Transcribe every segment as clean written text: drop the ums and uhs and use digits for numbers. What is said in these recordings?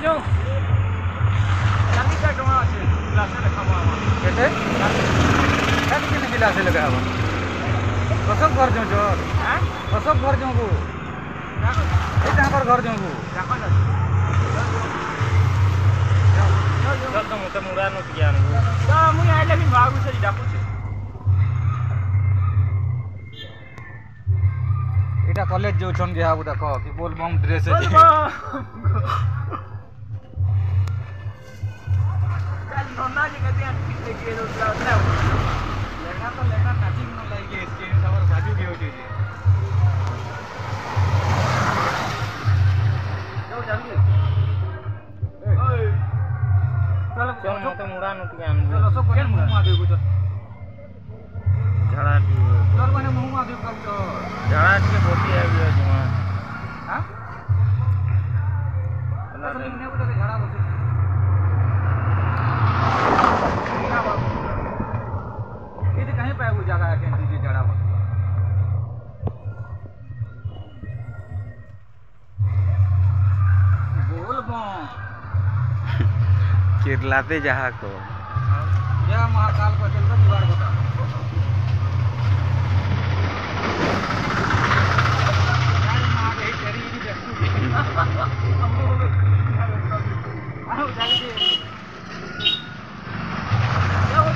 क्यों चालीस टका আছে গ্লাসে দেখাবো আমার কেটে খালি কেন গ্লাসে লাগাবো কসব ঘর যাও জোর হ্যাঁ কসব ঘর যাও এই তাঙ্কর ঘর যাও দেখো না চল তো মতে মুরা নো জ্ঞান তো মুই আইলে কি ভাগু সে ডাকুছে এটা কলেজ যাউছন যে হাবু দেখো কি বল বম ড্রেস আছে नन्ना जी कहते हैं ठीक देखिए तो क्या होता है लेना नाचिंग न लाइए इसके सवर बाजू के हो जाइए जाओ जाइए ओए चल मत मुड़ा न के आन चलो सब कोने मुंह मा देबो चल झाड़ा दी चल कोने मुंह मा देबो कब तो झाड़ा के बोती है बिया जुमा हां अल्लाह ने ने बोले झाड़ा बोती ये कहीं पे वो जगह है कि जड़ा बोल बो किरलाते जहा को या महाकाल को चल कर जुगाड़ बता यार मां के तेरी भी देखू आओ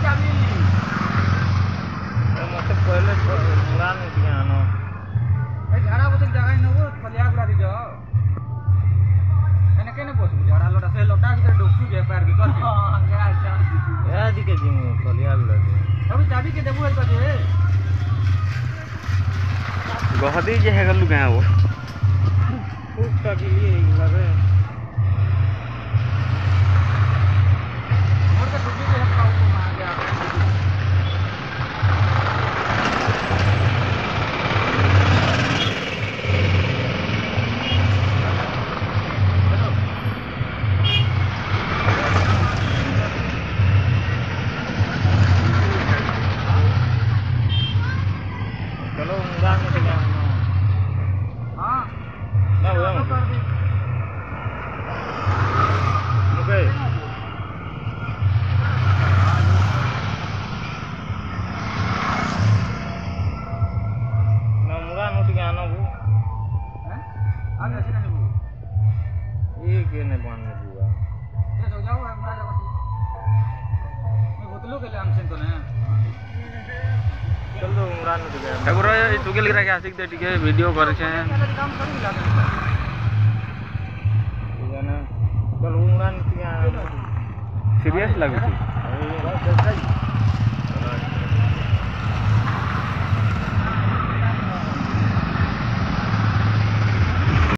जल्दी पहले मुरा नहीं दिया नो ए झाड़ा बोतल जगह न वो फलिया गुड़ा दी जाओ एने केने पोसु झाड़ा लोटा से लोटा भीतर डुबसु जे पैर भीतर हां गया चार ए दी के जिम फलिया लगे अभी चाबी के देबो है जे गहदी जे है गलु गाँव खूब का के लिए लगे मोर के डुबी के पाऊ को मार गया चलो मुरा में गया हां ना हुआ मुके ना मुरा नोट गया ना वो हैं आगे से नहीं वो ये के ने बांध में दिया ये तो जाओ मुरा जाओ मैं बोतलों के लिए हमसे तो नहीं चल दो मुरा नोट गया ठाकुर टुकेल गिरा के आसिक दे टिके वीडियो करे छे काम कर ही लागे ठीक है ना चल मुरा नोट गया सीरियस लागो छी